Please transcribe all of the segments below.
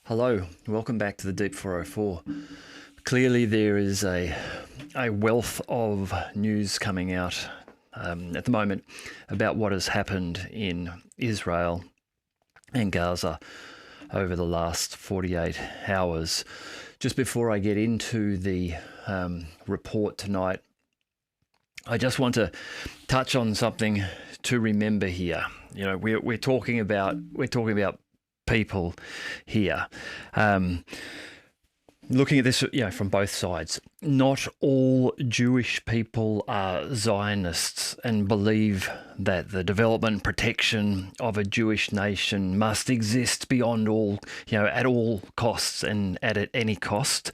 Hello, welcome back to the Deep 404. Clearly there is a wealth of news coming out at the moment about what has happened in Israel and Gaza over the last 48 hours. Just before I get into the report tonight, I just want to touch on something to remember here. You know, we're talking about people here. Looking at this, from both sides, not all Jewish people are Zionists and believe that the development and protection of a Jewish nation must exist beyond all, at all costs and at any cost.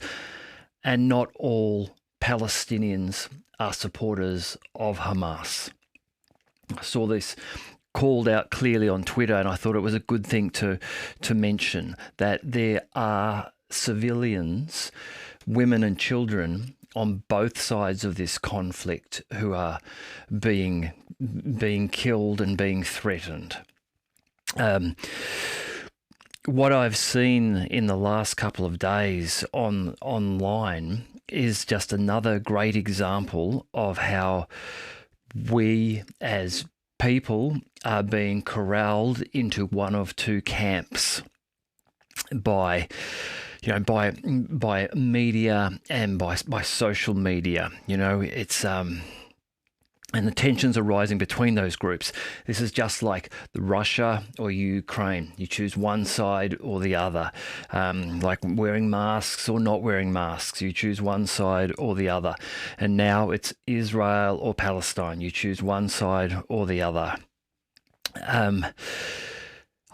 And not all Palestinians are supporters of Hamas. I saw this called out clearly on Twitter, and I thought it was a good thing to mention that there are civilians, women and children on both sides of this conflict who are being killed and being threatened. What I've seen in the last couple of days online is just another great example of how we as people are being corralled into one of two camps by media and by social media. It's and the tensions are rising between those groups. This is just like Russia or Ukraine. You choose one side or the other. Like wearing masks or not wearing masks. You choose one side or the other. And now it's Israel or Palestine. You choose one side or the other. I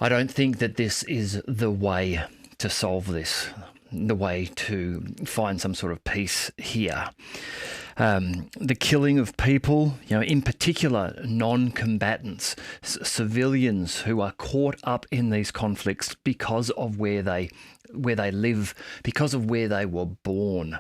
don't think that this is the way to solve this, the way to find some sort of peace here. The killing of people, in particular non-combatants, civilians who are caught up in these conflicts because of where they live, because of where they were born.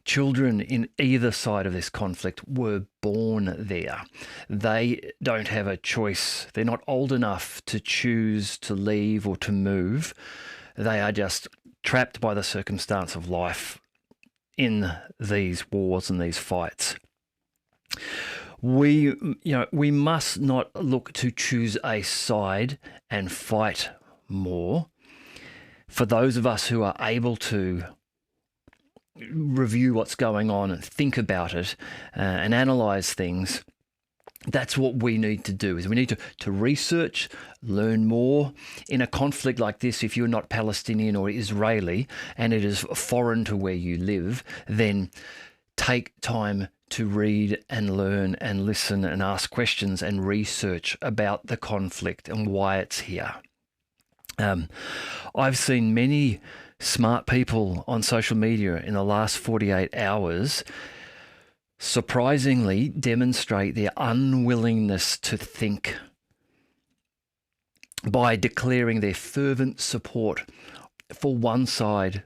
Children in either side of this conflict were born there. They don't have a choice. They're not old enough to choose to leave or to move. They are just trapped by the circumstance of life in these wars and these fights. We must not look to choose a side and fight more. For those of us who are able to review what's going on and think about it and analyze things, that's what we need to do. Is we need to research, learn more. In a conflict like this, if you're not Palestinian or Israeli and it is foreign to where you live, then take time to read and learn and listen and ask questions and research about the conflict and why it's here. I've seen many smart people on social media in the last 48 hours surprisingly demonstrate their unwillingness to think by declaring their fervent support for one side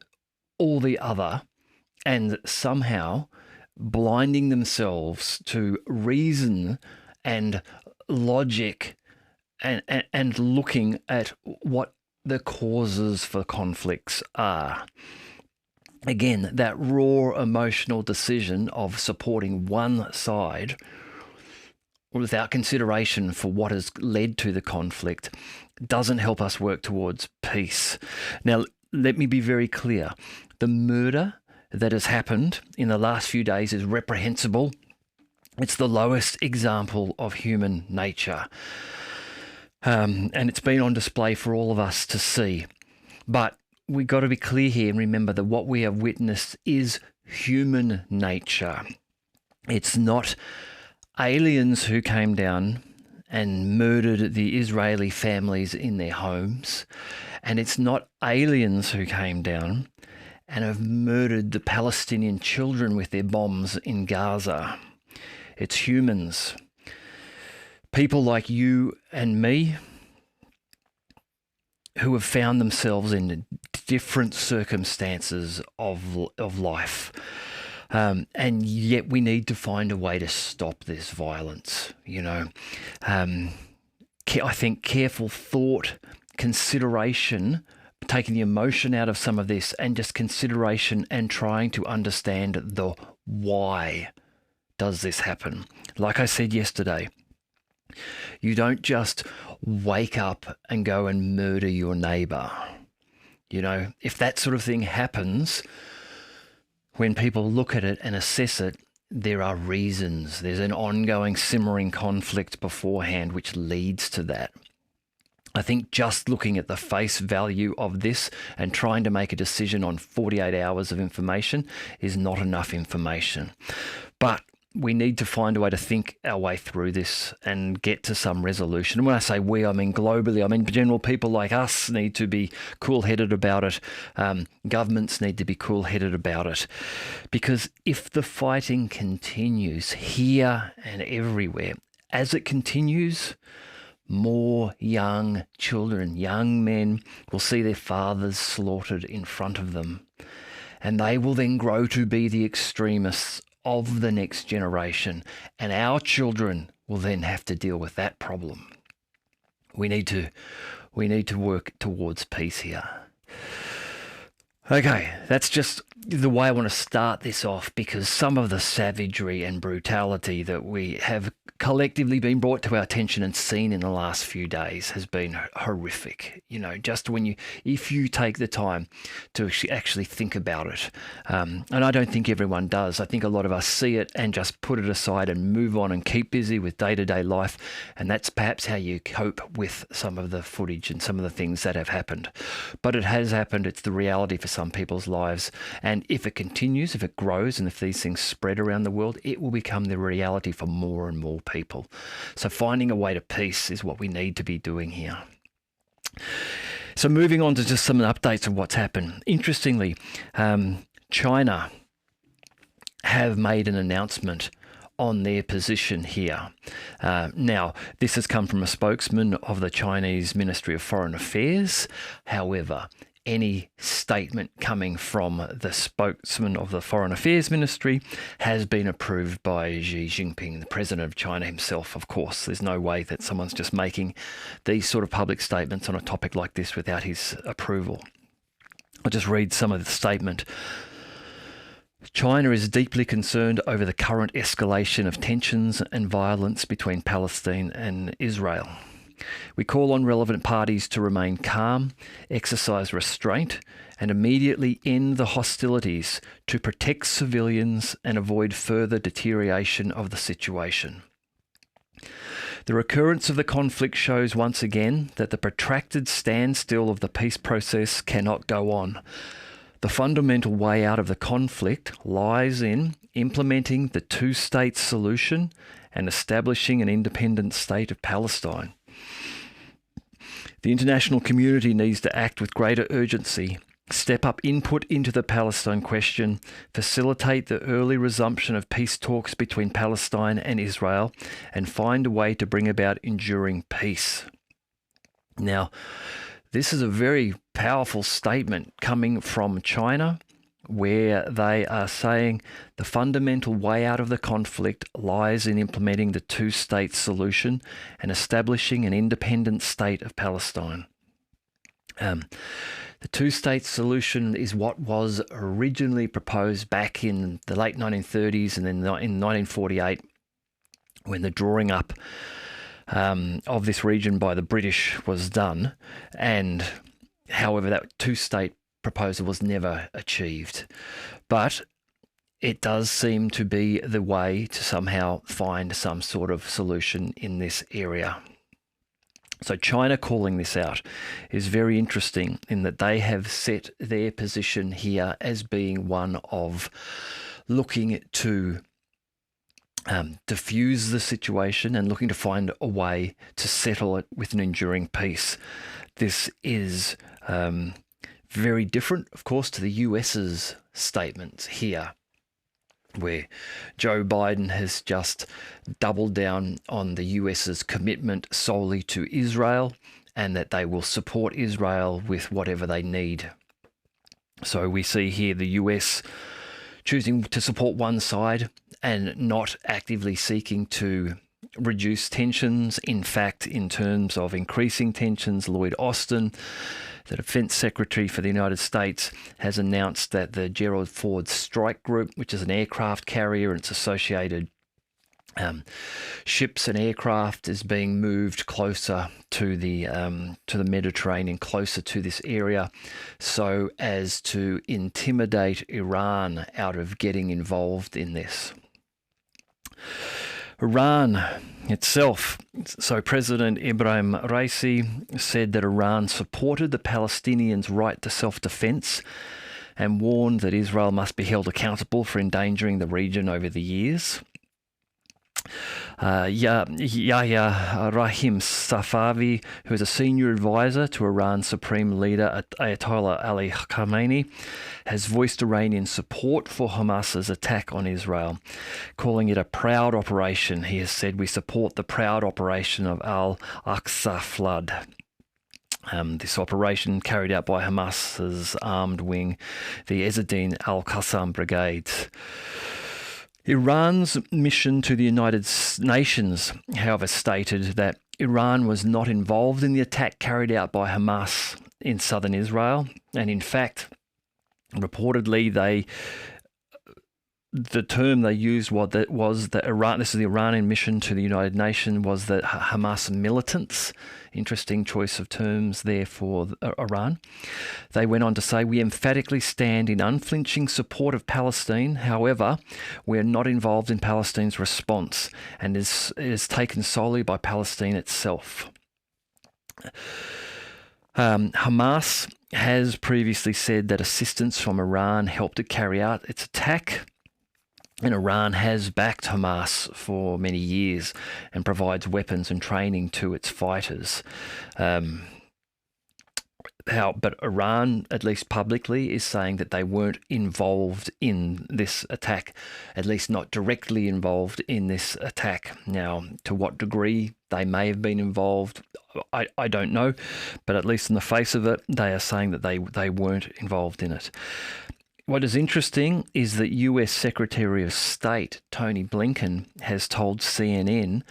or the other, and somehow blinding themselves to reason and logic and looking at what the causes for conflicts are. Again, that raw emotional decision of supporting one side without consideration for what has led to the conflict doesn't help us work towards peace. Now, let me be very clear. The murder that has happened in the last few days is reprehensible. It's the lowest example of human nature. And it's been on display for all of us to see. But we've got to be clear here and remember that what we have witnessed is human nature. It's not aliens who came down and murdered the Israeli families in their homes. And it's not aliens who came down and have murdered the Palestinian children with their bombs in Gaza. It's humans. People like you and me who have found themselves in different circumstances of life. And yet we need to find a way to stop this violence, I think careful thought, consideration taking the emotion out of some of this and just consideration and trying to understand the why does this happen. Like I said yesterday, you don't just wake up and go and murder your neighbor. You know, if that sort of thing happens, when people look at it and assess it, there are reasons. There's an ongoing simmering conflict beforehand which leads to that. I think just looking at the face value of this and trying to make a decision on 48 hours of information is not enough information. But we need to find a way to think our way through this and get to some resolution. And when I say we, I mean globally. I mean general people like us need to be cool-headed about it. Governments need to be cool-headed about it. Because if the fighting continues here and everywhere, as it continues, more young children, young men will see their fathers slaughtered in front of them. And they will then grow to be the extremists of the next generation. And our children will then have to deal with that problem. We need to work towards peace here. Okay, that's just the way I want to start this off, because some of the savagery and brutality that we have collectively been brought to our attention and seen in the last few days has been horrific. You know, just if you take the time to actually think about it, and I don't think everyone does. I think a lot of us see it and just put it aside and move on and keep busy with day-to-day life, and that's perhaps how you cope with some of the footage and some of the things that have happened. But it has happened. It's the reality for some people's lives, and if it continues, if it grows, and if these things spread around the world, it will become the reality for more and more people. So finding a way to peace is what we need to be doing here. So moving on to just some updates of what's happened. Interestingly, China have made an announcement on their position here. Now, this has come from a spokesman of the Chinese Ministry of Foreign Affairs. However, any statement coming from the spokesman of the Foreign Affairs Ministry has been approved by Xi Jinping, the president of China himself, of course. There's no way that someone's just making these sort of public statements on a topic like this without his approval. I'll just read some of the statement. China is deeply concerned over the current escalation of tensions and violence between Palestine and Israel. We call on relevant parties to remain calm, exercise restraint, and immediately end the hostilities to protect civilians and avoid further deterioration of the situation. The recurrence of the conflict shows once again that the protracted standstill of the peace process cannot go on. The fundamental way out of the conflict lies in implementing the two-state solution and establishing an independent state of Palestine. The international community needs to act with greater urgency, step up input into the Palestine question, facilitate the early resumption of peace talks between Palestine and Israel, and find a way to bring about enduring peace. Now, this is a very powerful statement coming from China, where they are saying the fundamental way out of the conflict lies in implementing the two-state solution and establishing an independent state of Palestine. The two-state solution is what was originally proposed back in the late 1930s and then in 1948, when the drawing up of this region by the British was done. And however, that two-state proposal was never achieved. But it does seem to be the way to somehow find some sort of solution in this area. So China calling this out is very interesting in that they have set their position here as being one of looking to diffuse the situation and looking to find a way to settle it with an enduring peace. This is very different, of course, to the US's statements here, where Joe Biden has just doubled down on the US's commitment solely to Israel and that they will support Israel with whatever they need. So we see here the US choosing to support one side and not actively seeking to reduce tensions. In fact, in terms of increasing tensions, Lloyd Austin, the Defense Secretary for the United States, has announced that the Gerald Ford Strike Group, which is an aircraft carrier and its associated ships and aircraft, is being moved closer to the Mediterranean, closer to this area, so as to intimidate Iran out of getting involved in this. Iran itself. So President Ibrahim Raisi said that Iran supported the Palestinians' right to self-defense and warned that Israel must be held accountable for endangering the region over the years. Yahya Rahim Safavi, who is a senior advisor to Iran's supreme leader Ayatollah Ali Khamenei, has voiced Iranian support for Hamas's attack on Israel, calling it a proud operation. He has said, "We support the proud operation of Al-Aqsa flood." This operation carried out by Hamas's armed wing, the Ezzeddin al-Qassam brigades. Iran's mission to the United Nations, however, stated that Iran was not involved in the attack carried out by Hamas in southern Israel. And in fact, reportedly, the term they used was that Iran, this is the Iranian mission to the United Nations, was that Hamas militants. Interesting choice of terms there for Iran. They went on to say, "We emphatically stand in unflinching support of Palestine. However, we are not involved in Palestine's response and is taken solely by Palestine itself." Hamas has previously said that assistance from Iran helped it carry out its attack. And Iran has backed Hamas for many years and provides weapons and training to its fighters. But Iran, at least publicly, is saying that they weren't involved in this attack, at least not directly involved in this attack. Now, to what degree they may have been involved, I don't know, but at least in the face of it, they are saying that they weren't involved in it. What is interesting is that US Secretary of State Tony Blinken has told CNN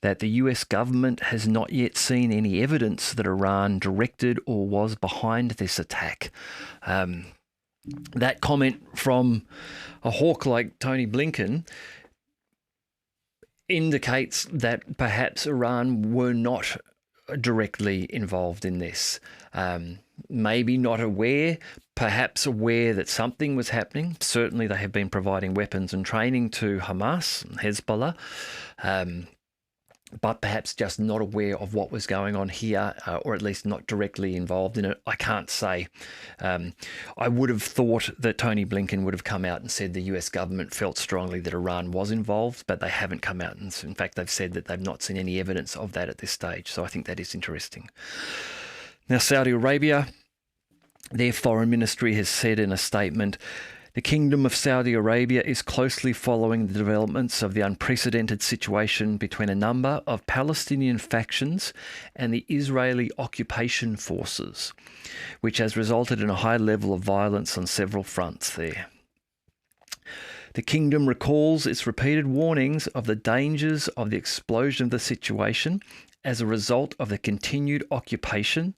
that the US government has not yet seen any evidence that Iran directed or was behind this attack. That comment from a hawk like Tony Blinken indicates that perhaps Iran were not directly involved in this. Maybe not aware, perhaps aware that something was happening. Certainly they have been providing weapons and training to Hamas and Hezbollah, but perhaps just not aware of what was going on here, or at least not directly involved in it. I can't say. I would have thought that Tony Blinken would have come out and said the US government felt strongly that Iran was involved, but they haven't come out. And in fact, they've said that they've not seen any evidence of that at this stage. So I think that is interesting. Now, Saudi Arabia, their foreign ministry has said in a statement, "The Kingdom of Saudi Arabia is closely following the developments of the unprecedented situation between a number of Palestinian factions and the Israeli occupation forces, which has resulted in a high level of violence on several fronts there. The Kingdom recalls its repeated warnings of the dangers of the explosion of the situation as a result of the continued occupation,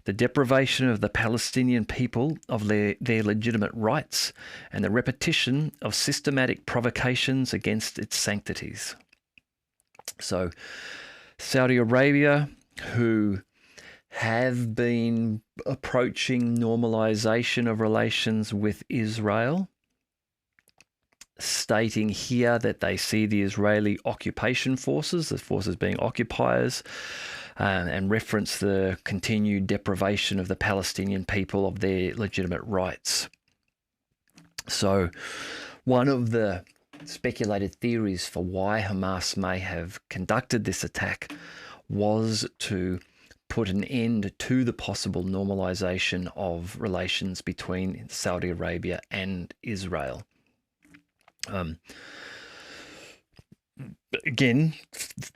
the deprivation of the Palestinian people of their legitimate rights, and the repetition of systematic provocations against its sanctities." So Saudi Arabia, who have been approaching normalization of relations with Israel, stating here that they see the Israeli occupation forces, the forces being occupiers, and reference the continued deprivation of the Palestinian people of their legitimate rights. So one of the speculated theories for why Hamas may have conducted this attack was to put an end to the possible normalization of relations between Saudi Arabia and Israel. Again,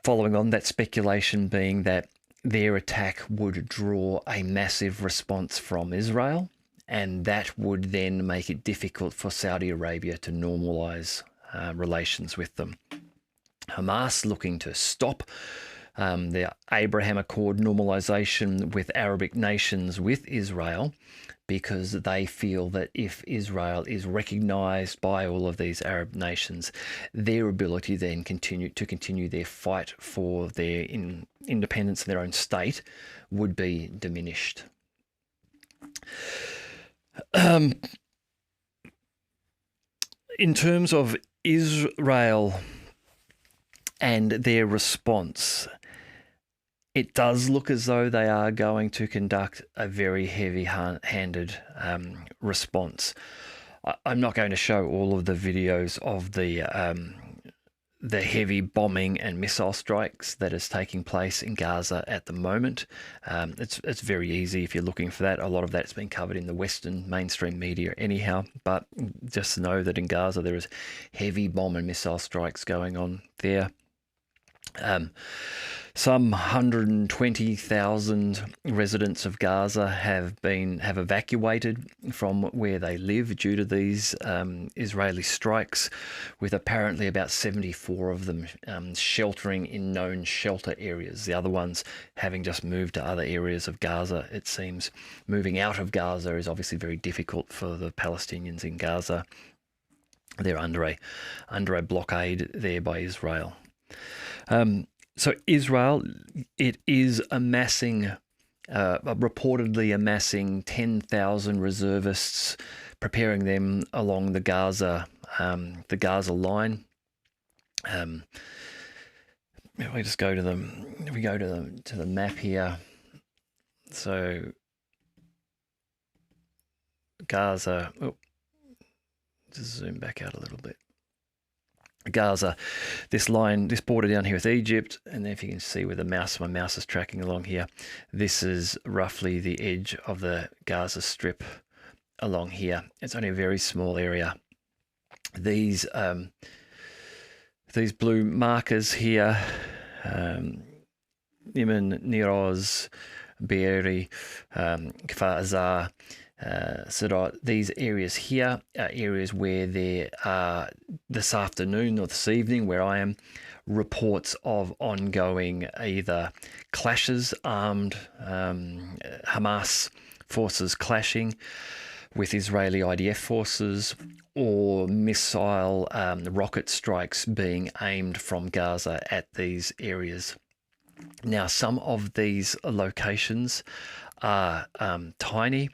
following on that speculation being that their attack would draw a massive response from Israel, and that would then make it difficult for Saudi Arabia to normalize relations with them. Hamas looking to stop the Abraham Accord normalization with Arabic nations with Israel, because they feel that if Israel is recognized by all of these Arab nations, their ability then to continue their fight for their independence in their own state would be diminished. In terms of Israel and their response, it does look as though they are going to conduct a very heavy-handed response. I'm not going to show all of the videos of the heavy bombing and missile strikes that is taking place in Gaza at the moment. It's very easy if you're looking for that. A lot of that's been covered in the Western mainstream media anyhow, but just know that in Gaza there is heavy bomb and missile strikes going on there. Some 120,000 residents of Gaza have evacuated from where they live due to these Israeli strikes, with apparently about 74 of them sheltering in known shelter areas. The other ones having just moved to other areas of Gaza, it seems. Moving out of Gaza is obviously very difficult for the Palestinians in Gaza. They're under a blockade there by Israel. So Israel, it is reportedly amassing 10,000 reservists, preparing them along the Gaza line. We just go to the map here. So Gaza. Just zoom back out a little bit. Gaza, this border down here with Egypt, and then if you can see where my mouse is tracking along here, this is roughly the edge of the Gaza Strip along here. It's only a very small area. These blue markers here, Niman, Niroz, Be'eri, Kfar Azar, so these areas here are areas where there are, this afternoon or this evening where I am, reports of ongoing either clashes, armed Hamas forces clashing with Israeli IDF forces, or missile rocket strikes being aimed from Gaza at these areas. Now, some of these locations are tiny.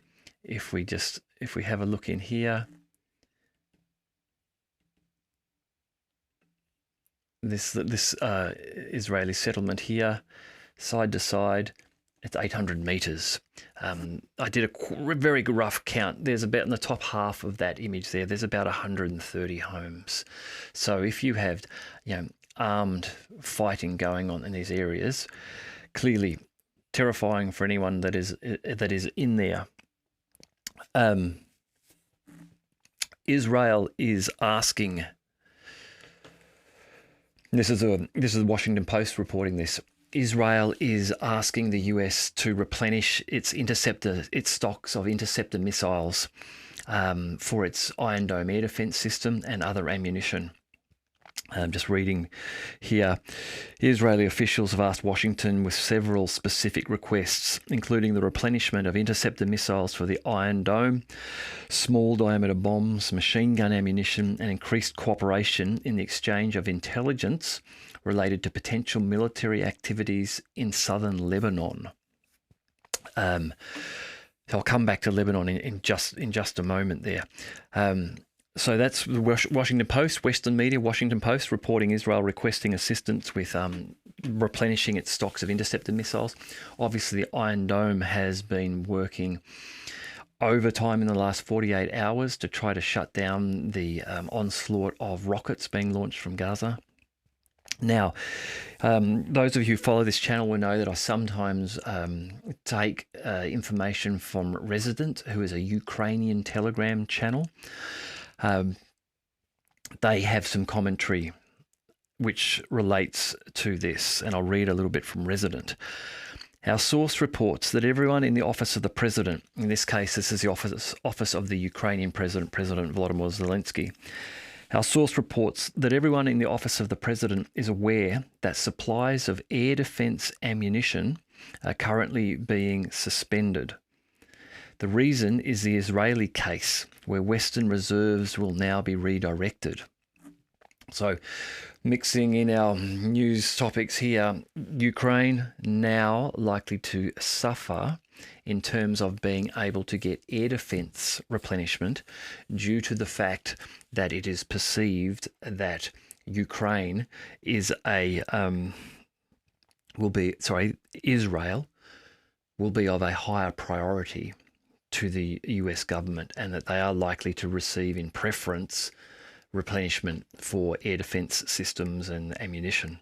If we have a look in here, this Israeli settlement here, side to side, it's 800 meters. I did a very rough count. There's about, in the top half of that image there's about 130 homes. So if you have, armed fighting going on in these areas, clearly terrifying for anyone that is in there. Israel is asking. This is the Washington Post reporting this. Israel is asking the US to replenish its stocks of interceptor missiles for its Iron Dome air defense system and other ammunition. Just reading here, Israeli officials have asked Washington with several specific requests, including the replenishment of interceptor missiles for the Iron Dome, small diameter bombs, machine gun ammunition, and increased cooperation in the exchange of intelligence related to potential military activities in southern Lebanon. So I'll come back to Lebanon in just a moment there. So that's the Washington Post, Western media, Washington Post, reporting Israel requesting assistance with replenishing its stocks of interceptor missiles. Obviously, the Iron Dome has been working overtime in the last 48 hours to try to shut down the onslaught of rockets being launched from Gaza. Now, those of you who follow this channel will know that I sometimes take information from Resident, who is a Ukrainian Telegram channel. They have some commentary which relates to this, and I'll read a little bit from Resident. Our source reports that everyone in the office of the president, in this case this is the office of the Ukrainian President Volodymyr Zelensky, Our source reports that everyone in the office of the president is aware that supplies of air defence ammunition are currently being suspended. The reason is the Israeli case, where Western reserves will now be redirected. So, mixing in our news topics here, Ukraine now likely to suffer in terms of being able to get air defence replenishment due to the fact that it is perceived that Ukraine is Israel will be of a higher priority to the US government, and that they are likely to receive in preference replenishment for air defence systems and ammunition.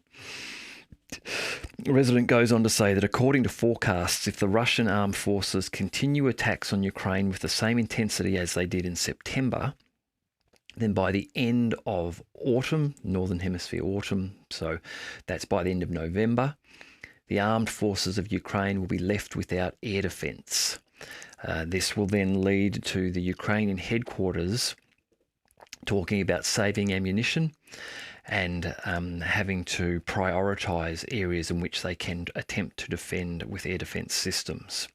The resident goes on to say that according to forecasts, if the Russian armed forces continue attacks on Ukraine with the same intensity as they did in September, then by the end of autumn, Northern Hemisphere autumn, so that's by the end of November, the armed forces of Ukraine will be left without air defence. This will then lead to the Ukrainian headquarters talking about saving ammunition and having to prioritise areas in which they can attempt to defend with air defence systems.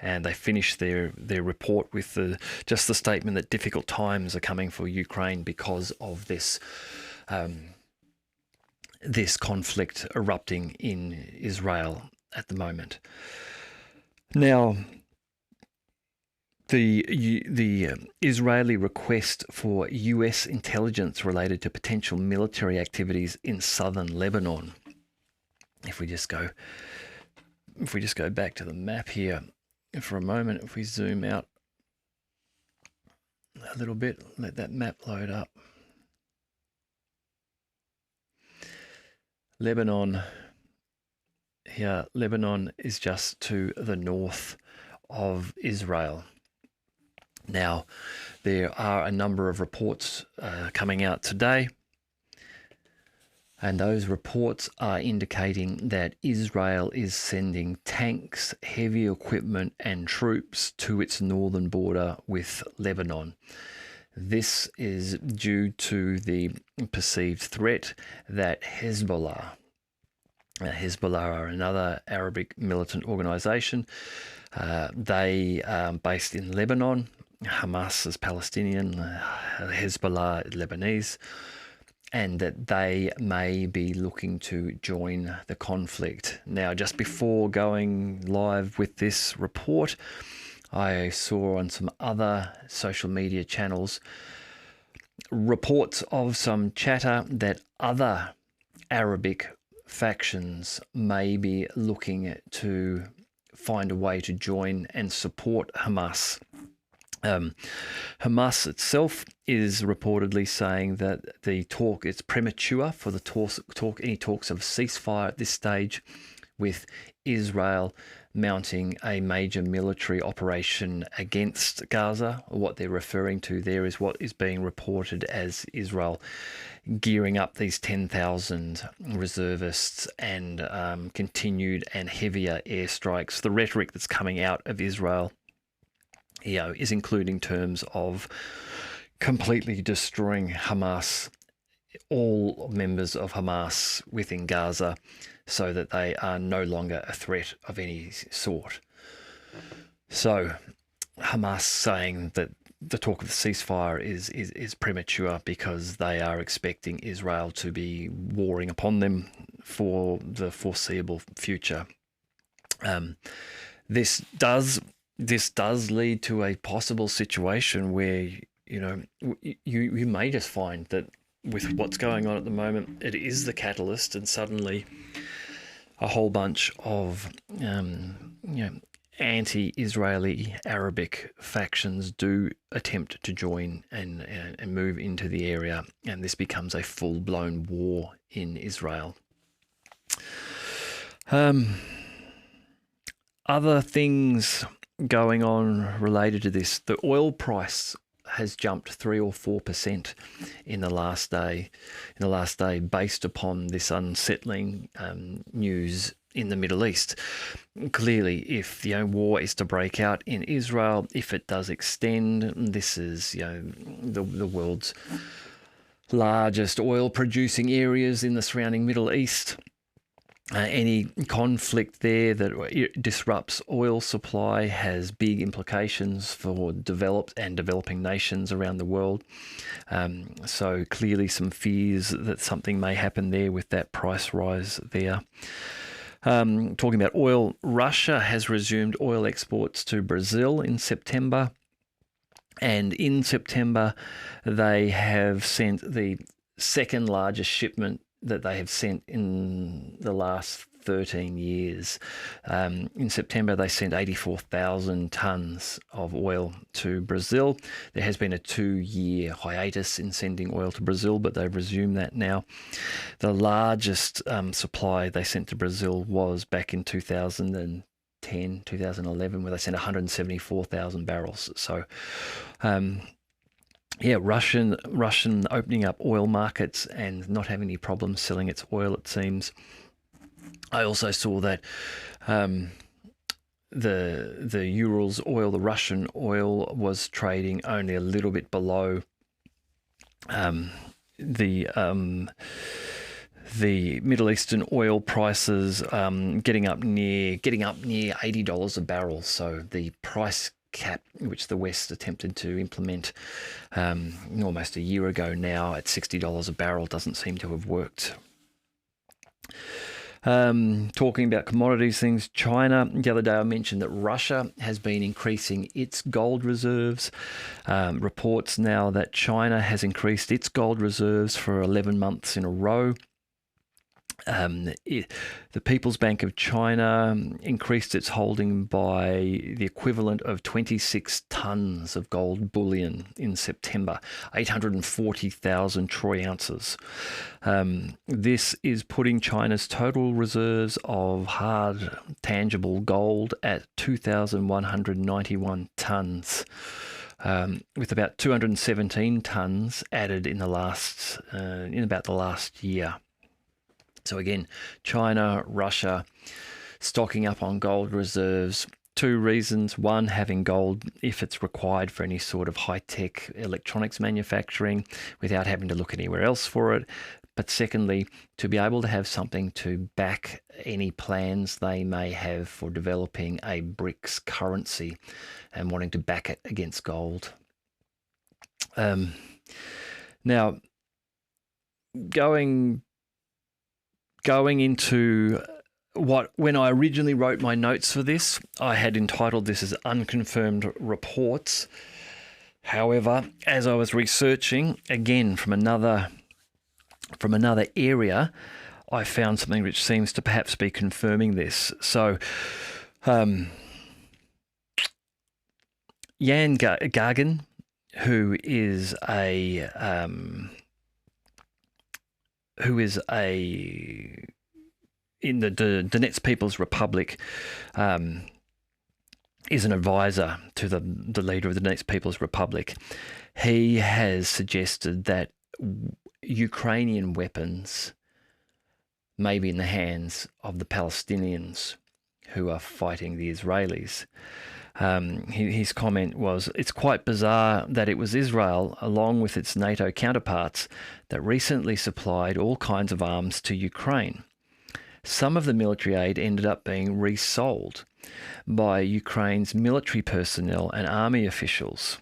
And they finish their report with just the statement that difficult times are coming for Ukraine because of this this conflict erupting in Israel at the moment. Now, the Israeli request for US intelligence related to potential military activities in southern Lebanon. If we just go back to the map here for a moment, if we zoom out a little bit, let that map load up. Lebanon is just to the north of Israel. Now, there are a number of reports coming out today, and those reports are indicating that Israel is sending tanks, heavy equipment and troops to its northern border with Lebanon. This is due to the perceived threat that Hezbollah are another Arabic militant organisation. They are based in Lebanon. Hamas is Palestinian, Hezbollah Lebanese, and that they may be looking to join the conflict. Now, just before going live with this report, I saw on some other social media channels reports of some chatter that other Arabic factions may be looking to find a way to join and support Hamas. Hamas itself is reportedly saying that it's premature for any talks of ceasefire at this stage, with Israel mounting a major military operation against Gaza. What they're referring to there is what is being reported as Israel gearing up these 10,000 reservists and continued and heavier airstrikes. The rhetoric that's coming out of Israel, is including terms of completely destroying Hamas, all members of Hamas within Gaza, so that they are no longer a threat of any sort. So Hamas saying that the talk of the ceasefire is premature because they are expecting Israel to be warring upon them for the foreseeable future. This does lead to a possible situation where you may just find that with what's going on at the moment, it is the catalyst, and suddenly a whole bunch of anti-Israeli Arabic factions do attempt to join and move into the area, and this becomes a full-blown war in Israel. Other things going on related to this, the oil price has jumped 3 or 4% in the last day. Based upon this unsettling news in the Middle East. Clearly, if war is to break out in Israel, if it does extend, this is the world's largest oil-producing areas in the surrounding Middle East. Any conflict there that disrupts oil supply has big implications for developed and developing nations around the world. So clearly some fears that something may happen there with that price rise there. Talking about oil, Russia has resumed oil exports to Brazil in September. And in September, they have sent the second largest shipment that they have sent in the last 13 years. In September, they sent 84,000 tonnes of oil to Brazil. There has been a 2-year hiatus in sending oil to Brazil, but they've resumed that now. The largest supply they sent to Brazil was back in 2010, 2011, where they sent 174,000 barrels. So, Russian opening up oil markets and not having any problems selling its oil, it seems. I also saw that the Urals oil, the Russian oil, was trading only a little bit below the Middle Eastern oil prices, getting up near $80 a barrel. So the price cap, which the West attempted to implement almost a year ago now at $60 a barrel, doesn't seem to have worked. Talking about commodities things, China, the other day I mentioned that Russia has been increasing its gold reserves. Reports now that China has increased its gold reserves for 11 months in a row. The People's Bank of China increased its holding by the equivalent of 26 tonnes of gold bullion in September, 840,000 troy ounces. This is putting China's total reserves of hard, tangible gold at 2,191 tonnes. With about 217 tonnes added in about the last year. So again, China, Russia, stocking up on gold reserves. 2 reasons. One, having gold if it's required for any sort of high-tech electronics manufacturing without having to look anywhere else for it. But secondly, to be able to have something to back any plans they may have for developing a BRICS currency and wanting to back it against gold. Now, going into when I originally wrote my notes for this, I had entitled this as unconfirmed reports. However, as I was researching, again from another area, I found something which seems to perhaps be confirming this. So, Jan Gagan, who is a in the Donetsk People's Republic, is an advisor to the leader of the Donetsk People's Republic. He has suggested that Ukrainian weapons may be in the hands of the Palestinians who are fighting the Israelis. His comment was, "It's quite bizarre that it was Israel, along with its NATO counterparts, that recently supplied all kinds of arms to Ukraine. Some of the military aid ended up being resold by Ukraine's military personnel and army officials.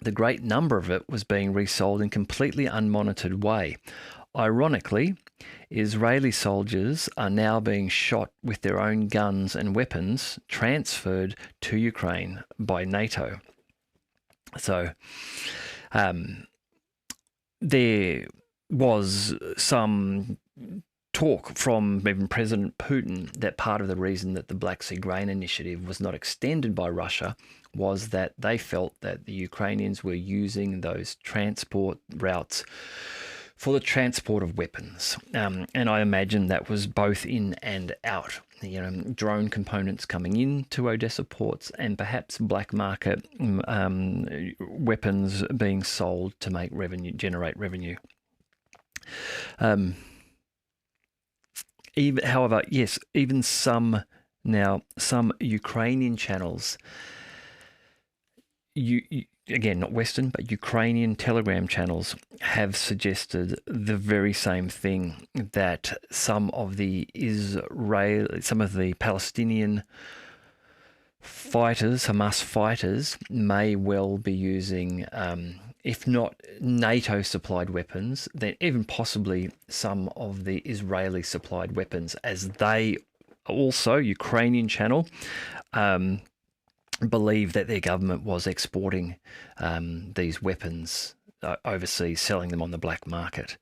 The great number of it was being resold in a completely unmonitored way. Ironically, Israeli soldiers are now being shot with their own guns and weapons transferred to Ukraine by NATO." So there was some talk from even President Putin that part of the reason that the Black Sea Grain Initiative was not extended by Russia was that they felt that the Ukrainians were using those transport routes for the transport of weapons. And I imagine that was both in and out. Drone components coming in to Odessa ports and perhaps black market weapons being sold to make revenue, generate revenue. However, yes, even some Ukrainian channels again, not Western, but Ukrainian Telegram channels have suggested the very same thing, that some of the Palestinian fighters, Hamas fighters, may well be using, if not NATO-supplied weapons, then even possibly some of the Israeli-supplied weapons, as they also, Ukrainian channel, believe that their government was exporting these weapons overseas, selling them on the black market.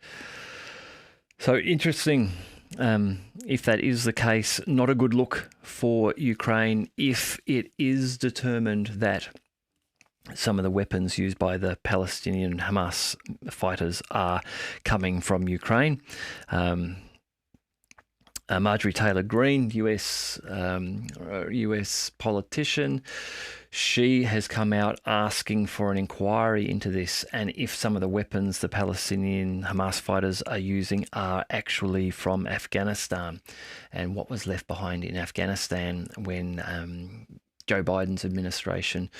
So interesting. If that is the case, not a good look for Ukraine if it is determined that some of the weapons used by the Palestinian Hamas fighters are coming from Ukraine. Marjorie Taylor Greene, US politician, she has come out asking for an inquiry into this, and if some of the weapons the Palestinian Hamas fighters are using are actually from Afghanistan, and what was left behind in Afghanistan when Joe Biden's administration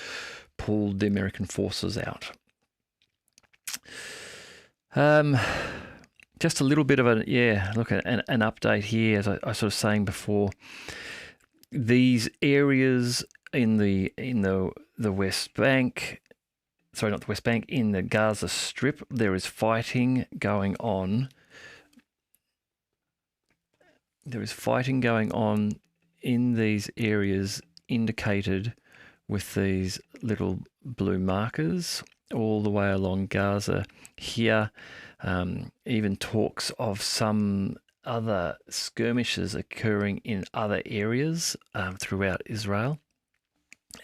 pulled the American forces out. Just a little bit of an update here, as I was sort of saying before. These areas in the West Bank, sorry, not the West Bank, in the Gaza Strip, there is fighting going on. There is fighting going on in these areas indicated with these little blue markers all the way along Gaza here. Even talks of some other skirmishes occurring in other areas throughout Israel.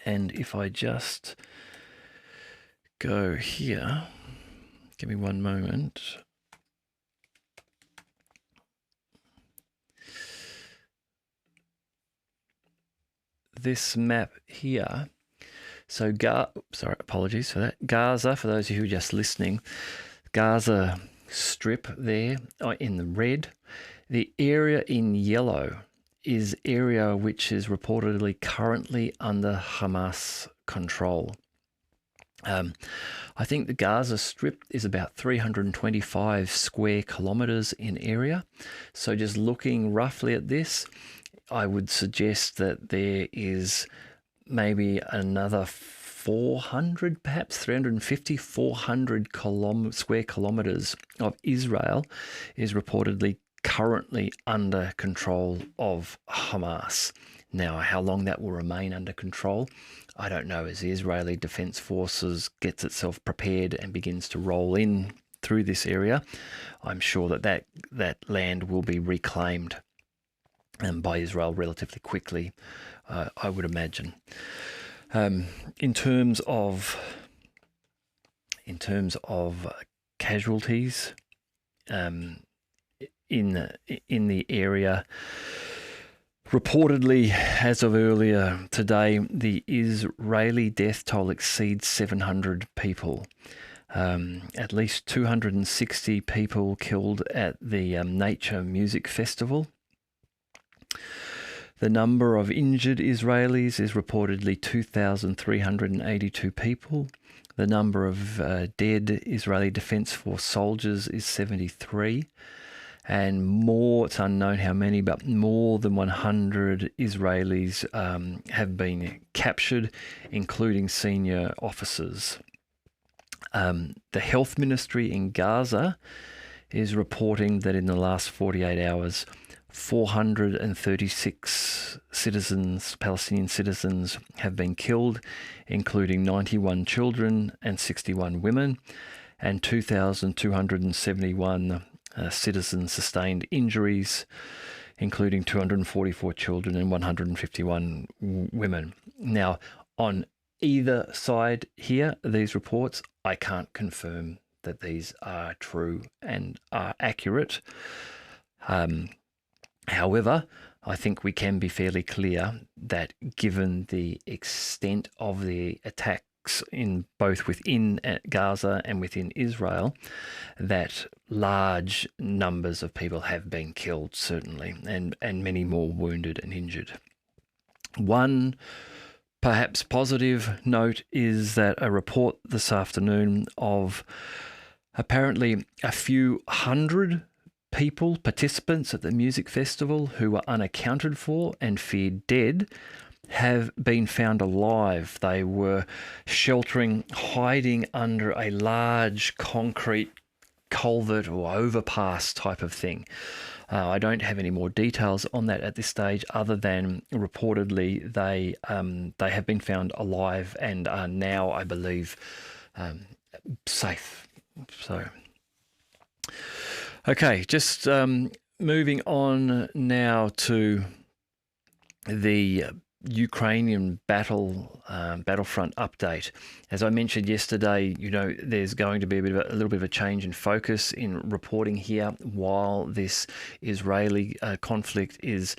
And if I just go here, give me one moment. This map here. So, apologies for that. Gaza, for those of you who are just listening, Gaza Strip there in the red. The area in yellow is area which is reportedly currently under Hamas control. I think the Gaza Strip is about 325 square kilometres in area. So just looking roughly at this, I would suggest that there is maybe another 400, perhaps 350, 400 square kilometres of Israel is reportedly currently under control of Hamas. Now, how long that will remain under control, I don't know. As the Israeli Defense Forces gets itself prepared and begins to roll in through this area, I'm sure that land will be reclaimed by Israel relatively quickly, I would imagine. In terms of casualties in the area, reportedly, as of earlier today, the Israeli death toll exceeds 700 people. At least 260 people killed at the Nature Music Festival. The number of injured Israelis is reportedly 2,382 people. The number of dead Israeli Defense Force soldiers is 73. And more, it's unknown how many, but more than 100 Israelis have been captured, including senior officers. The health ministry in Gaza is reporting that in the last 48 hours, 436 Palestinian citizens have been killed, including 91 children and 61 women, and 2,271 citizens sustained injuries, including 244 children and 151 women. Now, on either side here, these reports, I can't confirm that these are true and are accurate. However, I think we can be fairly clear that given the extent of the attacks in both within Gaza and within Israel, that large numbers of people have been killed, certainly, and many more wounded and injured. One perhaps positive note is that a report this afternoon of apparently a few hundred people, participants at the music festival who were unaccounted for and feared dead, have been found alive. They were sheltering, hiding under a large concrete culvert or overpass type of thing. I don't have any more details on that at this stage, other than reportedly they have been found alive and are now, I believe, safe. So, okay, just moving on now to the Ukrainian battlefront update. As I mentioned yesterday, there's going to be a little bit of a change in focus in reporting here while this Israeli conflict is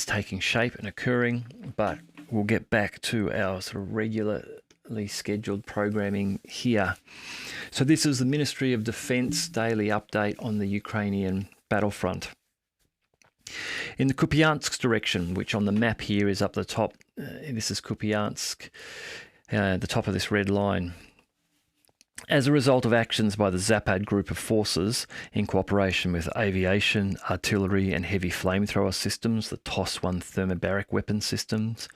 taking shape and occurring. But we'll get back to our sort of regularly scheduled programming here. So this is the Ministry of Defense daily update on the Ukrainian battlefront. In the Kupiansk direction, which on the map here is up the top, this is Kupiansk, the top of this red line. As a result of actions by the Zapad group of forces in cooperation with aviation, artillery and heavy flamethrower systems, the TOS-1 thermobaric weapon systems,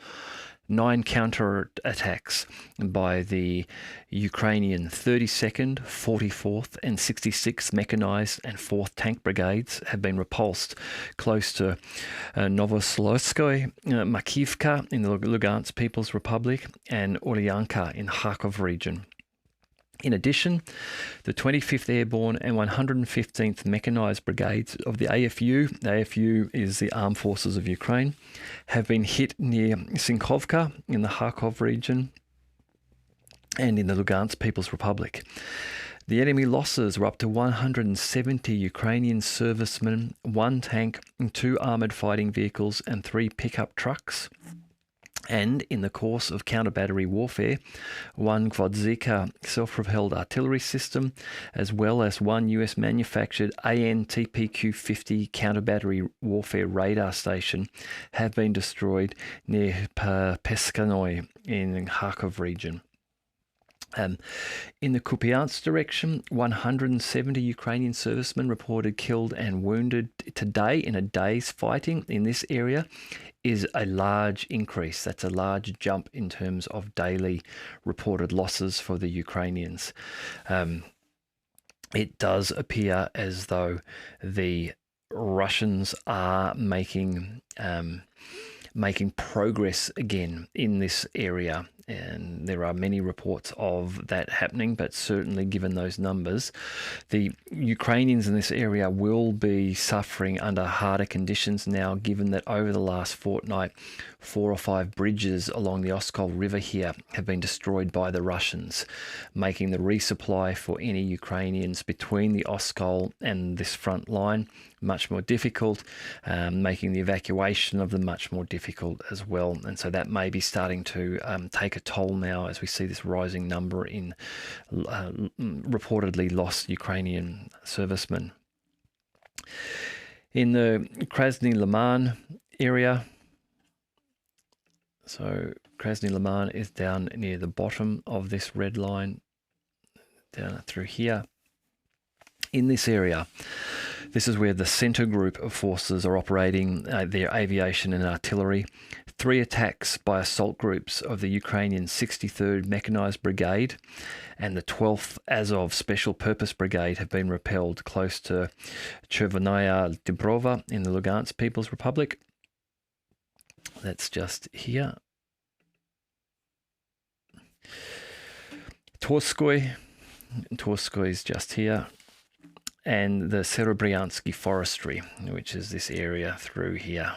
9 counter-attacks by the Ukrainian 32nd, 44th and 66th Mechanized and 4th Tank Brigades have been repulsed close to Novosloyskoye, Makivka in the Lugansk People's Republic and Ulyanka in Kharkov region. In addition, the 25th Airborne and 115th Mechanized Brigades of the AFU is the Armed Forces of Ukraine, have been hit near Sinkovka in the Kharkov region and in the Lugansk People's Republic. The enemy losses were up to 170 Ukrainian servicemen, 1 tank, 2 armoured fighting vehicles and 3 pickup trucks. And in the course of counter-battery warfare, 1 Gvozdika self-propelled artillery system, as well as 1 US-manufactured AN-TPQ-50 counter-battery warfare radar station have been destroyed near Peskanoy in the Kharkov region. In the Kupiansk direction, 170 Ukrainian servicemen reported killed and wounded today in a day's fighting in this area is a large increase. That's a large jump in terms of daily reported losses for the Ukrainians. It does appear as though the Russians are making progress again in this area. And there are many reports of that happening, but certainly given those numbers, the Ukrainians in this area will be suffering under harder conditions now, given that over the last fortnight, 4 or 5 bridges along the Oskol River here have been destroyed by the Russians, making the resupply for any Ukrainians between the Oskol and this front line much more difficult, making the evacuation of them much more difficult as well. And so that may be starting to take a toll now as we see this rising number in reportedly lost Ukrainian servicemen. In the Krasny Liman area, so Krasny Liman is down near the bottom of this red line, down through here. In this area, this is where the centre group of forces are operating their aviation and artillery. 3 attacks by assault groups of the Ukrainian 63rd Mechanized Brigade and the 12th Azov Special Purpose Brigade have been repelled close to Chervonaya Dibrova in the Lugansk People's Republic. That's just here. Torskoy is just here. And the Serebryansky Forestry, which is this area through here.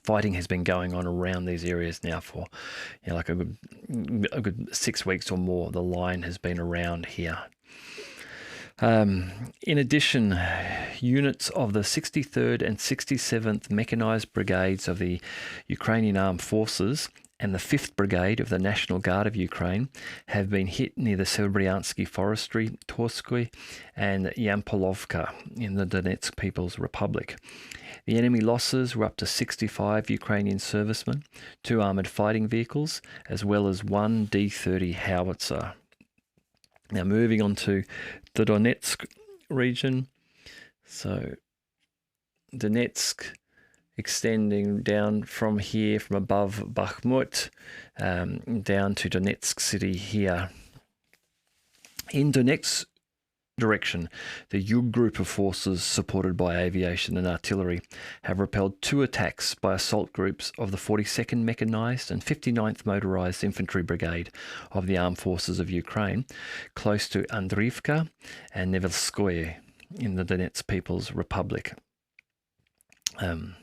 Fighting has been going on around these areas now for like a good 6 weeks or more. The line has been around here. In addition, units of the 63rd and 67th Mechanized Brigades of the Ukrainian Armed Forces and the 5th Brigade of the National Guard of Ukraine have been hit near the Serbryansky Forestry, Torskoy, and Yampolovka in the Donetsk People's Republic. The enemy losses were up to 65 Ukrainian servicemen, 2 armoured fighting vehicles, as well as 1 D-30 howitzer. Now moving on to the Donetsk region. So Donetsk extending down from here, from above Bakhmut, down to Donetsk city here. In Donetsk direction, the Yug group of forces, supported by aviation and artillery, have repelled 2 attacks by assault groups of the 42nd Mechanized and 59th Motorized Infantry Brigade of the Armed Forces of Ukraine, close to Andriivka and Nevelskoye in the Donetsk People's Republic. In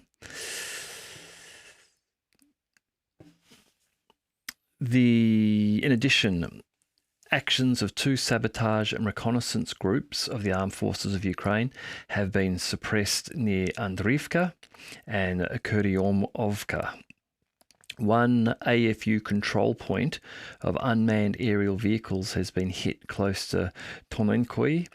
addition, actions of 2 sabotage and reconnaissance groups of the Armed Forces of Ukraine have been suppressed near Andriivka and Kuryomovka. 1 AFU control point of unmanned aerial vehicles has been hit close to Tonenkoy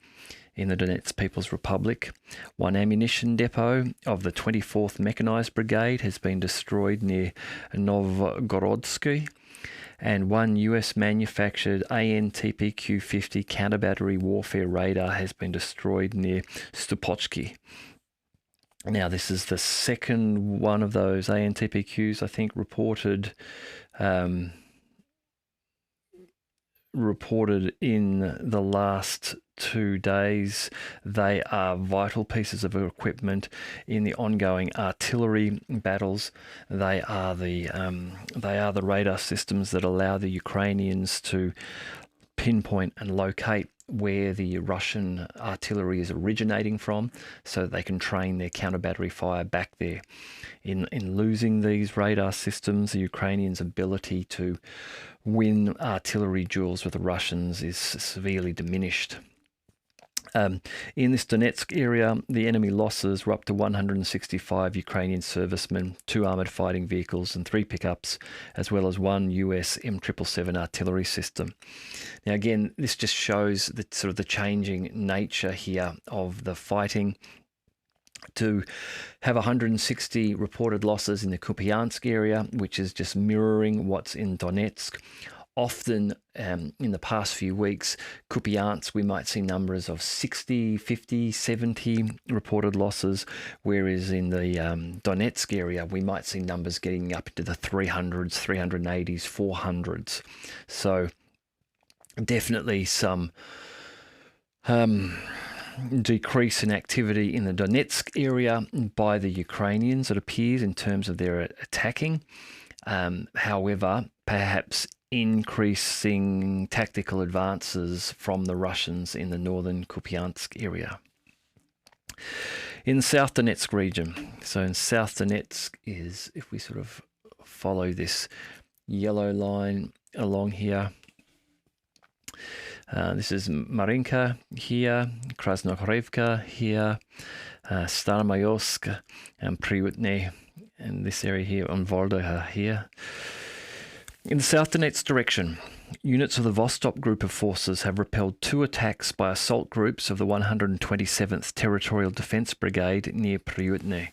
in the Donetsk People's Republic. 1 ammunition depot of the 24th Mechanized Brigade has been destroyed near Novgorodsky, and 1 US-manufactured AN-TPQ-50 counter-battery warfare radar has been destroyed near Stupochki. Now, this is the second one of those AN-TPQs, I think, reported in the last 2 days. They are vital pieces of equipment in the ongoing artillery battles. They are the radar systems that allow the Ukrainians to pinpoint and locate where the Russian artillery is originating from, so that they can train their counter-battery fire back there. In losing these radar systems, the Ukrainians' ability to win artillery duels with the Russians is severely diminished. In this Donetsk area, the enemy losses were up to 165 Ukrainian servicemen, 2 armoured fighting vehicles and 3 pickups, as well as 1 US M777 artillery system. Now again, this just shows the changing nature here of the fighting. To have 160 reported losses in the Kupiansk area, which is just mirroring what's in Donetsk. Often in the past few weeks, Kupiansk, we might see numbers of 60, 50, 70 reported losses, whereas in the Donetsk area, we might see numbers getting up into the 300s, 380s, 400s. So definitely some decrease in activity in the Donetsk area by the Ukrainians, it appears, in terms of their attacking. However, perhaps increasing tactical advances from the Russians in the northern Kupiansk area. In the South Donetsk region, so in South Donetsk is, if we sort of follow this yellow line along here, this is Marinka here, Krasnohorivka here, Starmayorsk and Priutny, and this area here on Volodya here. In the South Donetsk direction, units of the Vostok group of forces have repelled 2 attacks by assault groups of the 127th Territorial Defence Brigade near Priutny.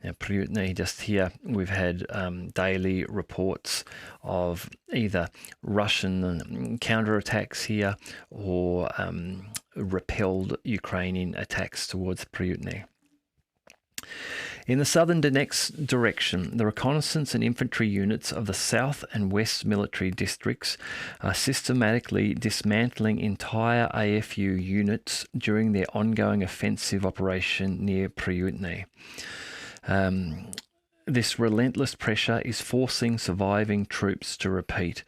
Now, Priutny, just here, we've had daily reports of either Russian counterattacks here or repelled Ukrainian attacks towards Priutny. In the southern Donetsk direction, the reconnaissance and infantry units of the South and West military districts are systematically dismantling entire AFU units during their ongoing offensive operation near Priutny. This relentless pressure is forcing surviving troops to repeat.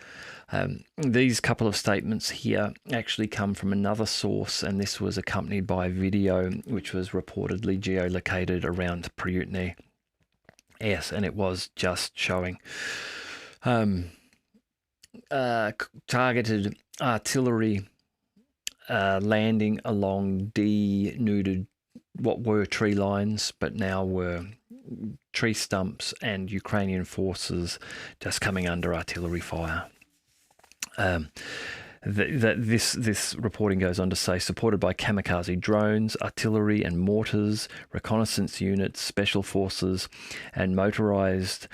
These couple of statements here actually come from another source, and this was accompanied by a video which was reportedly geolocated around Priutny. Yes, and it was just showing targeted artillery landing along denuded what were tree lines, but now were tree stumps and Ukrainian forces just coming under artillery fire. This reporting goes on to say, supported by kamikaze drones, artillery and mortars, reconnaissance units, special forces, and motorized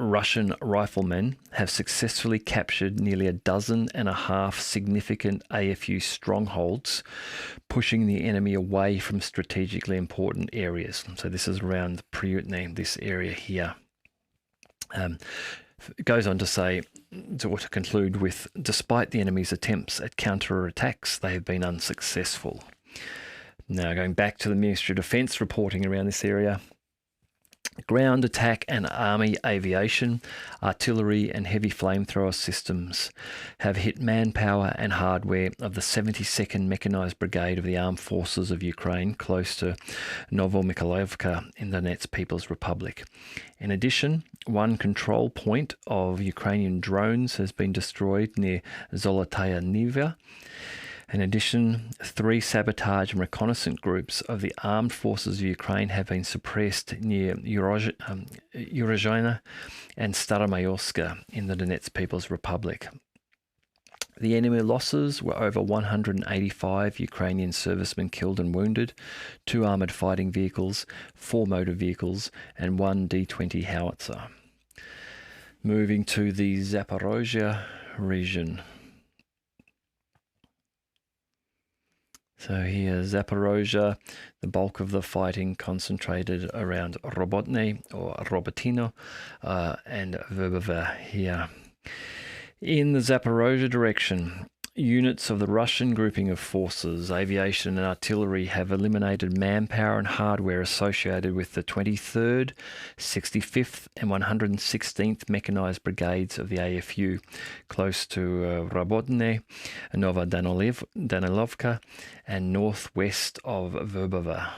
Russian riflemen have successfully captured nearly 12.5 significant AFU strongholds, pushing the enemy away from strategically important areas. So this is around Priutny, this area here. It goes on to say, to conclude with, despite the enemy's attempts at counter-attacks, they have been unsuccessful. Now, going back to the Ministry of Defence reporting around this area, ground attack and army aviation, artillery and heavy flamethrower systems have hit manpower and hardware of the 72nd Mechanized Brigade of the Armed Forces of Ukraine close to Novomykhailovka in the Donetsk People's Republic. In addition, one control point of Ukrainian drones has been destroyed near Zolotaya Niva. In addition, 3 sabotage and reconnaissance groups of the armed forces of Ukraine have been suppressed near Urozhaina and Staromayorska in the Donetsk People's Republic. The enemy losses were over 185 Ukrainian servicemen killed and wounded, 2 armoured fighting vehicles, 4 motor vehicles, and 1 D-20 howitzer. Moving to the Zaporozhye region. So here, Zaporozhye, the bulk of the fighting concentrated around Robotny or Robotino and Verbova here. In the Zaporozhye direction, units of the Russian grouping of forces, aviation and artillery have eliminated manpower and hardware associated with the 23rd, 65th and 116th Mechanized Brigades of the AFU, close to Robotny, Novodanilovka and northwest of Verbova.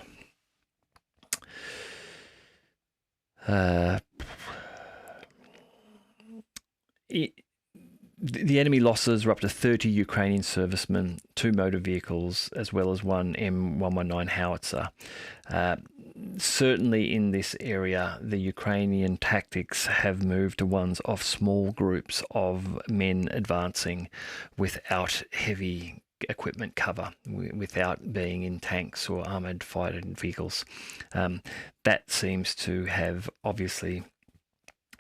The enemy losses were up to 30 Ukrainian servicemen, 2 motor vehicles, as well as 1 M119 howitzer. Certainly in this area, the Ukrainian tactics have moved to ones of small groups of men advancing without heavy equipment cover, without being in tanks or armoured fighting vehicles. That seems to have obviously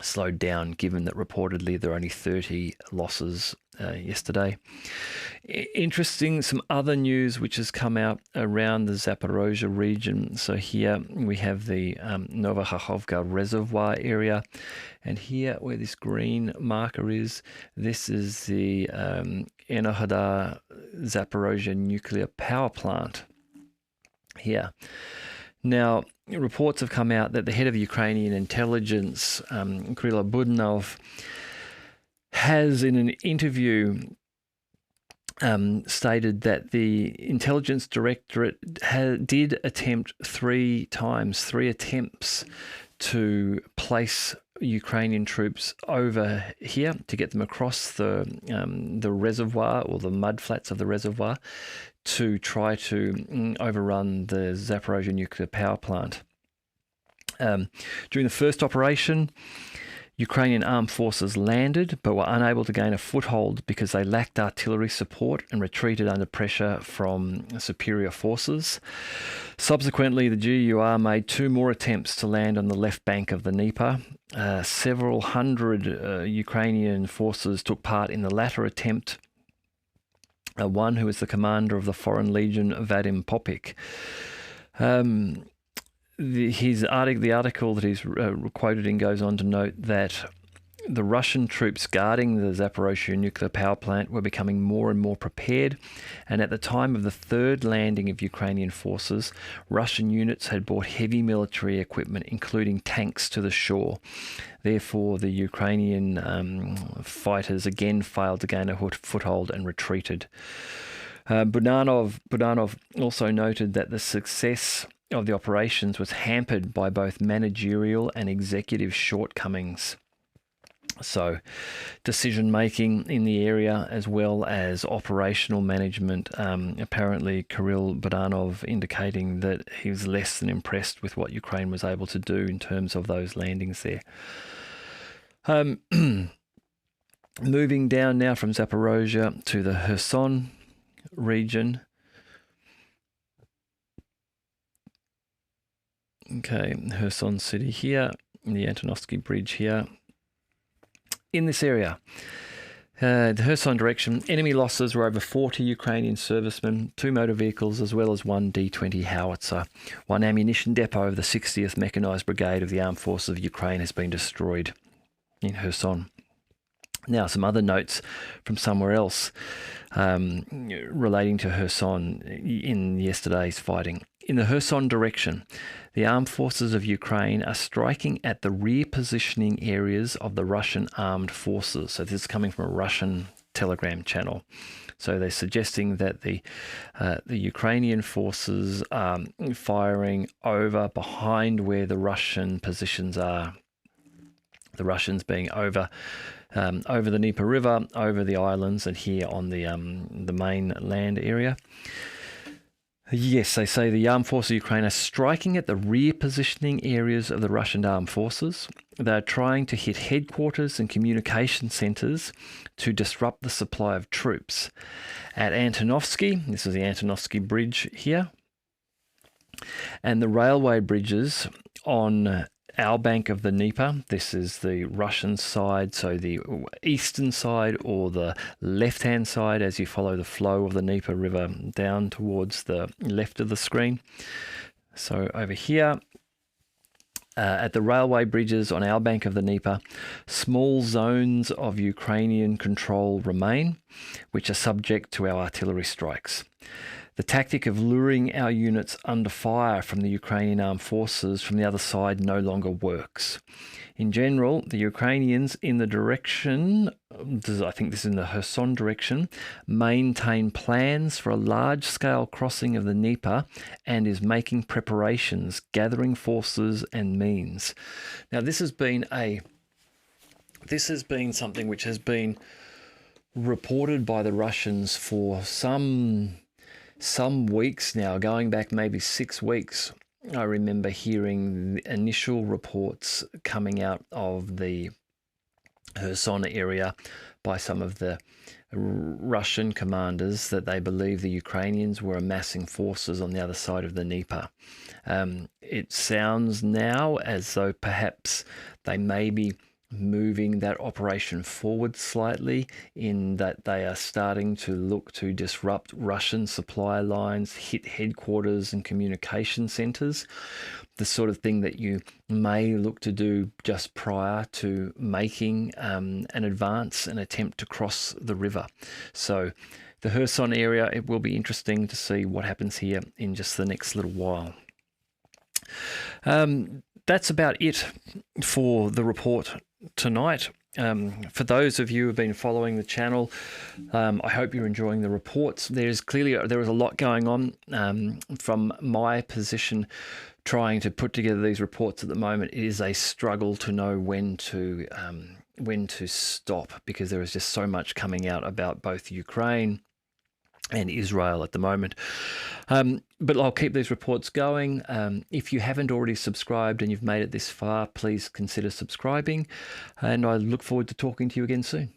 slowed down, given that reportedly there are only 30 losses yesterday. Interesting, some other news which has come out around the Zaporozhye region. So here we have the Novokhovka Reservoir area, and here where this green marker is, this is the Enohada Zaporozhye nuclear power plant here. Now, reports have come out that the head of Ukrainian intelligence, Krylo Budanov, has in an interview stated that the intelligence directorate did attempt 3 attempts to place Ukrainian troops over here to get them across the reservoir or the mud flats of the reservoir to try to overrun the Zaporozhye nuclear power plant. During the first operation, Ukrainian armed forces landed but were unable to gain a foothold because they lacked artillery support and retreated under pressure from superior forces. Subsequently, the GUR made 2 more attempts to land on the left bank of the Dnieper. Several hundred Ukrainian forces took part in the latter attempt. One who was the commander of the Foreign Legion, Vadim Popik. The article that he's quoted in goes on to note that the Russian troops guarding the Zaporozhye nuclear power plant were becoming more and more prepared, and at the time of the 3rd landing of Ukrainian forces, Russian units had brought heavy military equipment, including tanks, to the shore. Therefore, the Ukrainian fighters again failed to gain a foothold and retreated. Budanov also noted that the success of the operations was hampered by both managerial and executive shortcomings. So decision-making in the area as well as operational management. Apparently, Kirill Budanov indicating that he was less than impressed with what Ukraine was able to do in terms of those landings there. Moving down now from Zaporozhye to the Kherson region. Okay, Kherson city here, the Antonovsky Bridge here. In this area, the Kherson direction, enemy losses were over 40 Ukrainian servicemen, 2 motor vehicles, as well as 1 D-20 howitzer. 1 ammunition depot of the 60th Mechanised Brigade of the Armed Forces of Ukraine has been destroyed in Kherson. Now, some other notes from somewhere else relating to Kherson in yesterday's fighting. In the Kherson direction, the armed forces of Ukraine are striking at the rear positioning areas of the Russian armed forces. So this is coming from a Russian Telegram channel. So they're suggesting that the Ukrainian forces are firing over behind where the Russian positions are. The Russians being over the Dnieper River, over the islands, and here on the main land area. Yes, they say the armed forces of Ukraine are striking at the rear positioning areas of the Russian armed forces. They're trying to hit headquarters and communication centres to disrupt the supply of troops. At Antonovsky, this is the Antonovsky Bridge here, and the railway bridges on our bank of the Dnieper. This is the Russian side, so the eastern side or the left-hand side as you follow the flow of the Dnieper River down towards the left of the screen. So over here, at the railway bridges on our bank of the Dnieper, small zones of Ukrainian control remain, which are subject to our artillery strikes. The tactic of luring our units under fire from the Ukrainian armed forces from the other side no longer works. In general, the Ukrainians in the direction, I think this is in the Kherson direction, maintain plans for a large-scale crossing of the Dnieper and is making preparations, gathering forces and means. Now, this has been something which has been reported by the Russians for some weeks now, going back maybe 6 weeks. I remember hearing the initial reports coming out of the Kherson area by some of the Russian commanders that they believe the Ukrainians were amassing forces on the other side of the Dnieper. It sounds now as though perhaps they may be moving that operation forward slightly, in that they are starting to look to disrupt Russian supply lines, hit headquarters and communication centres, the sort of thing that you may look to do just prior to making an advance, an attempt to cross the river. So the Kherson area, it will be interesting to see what happens here in just the next little while. That's about it for the report tonight. For those of you who have been following the channel, I hope you're enjoying the reports. There is a lot going on from my position trying to put together these reports at the moment. It is a struggle to know when to stop, because there is just so much coming out about both Ukraine and Israel at the moment. But I'll keep these reports going. If you haven't already subscribed and you've made it this far, please consider subscribing. And I look forward to talking to you again soon.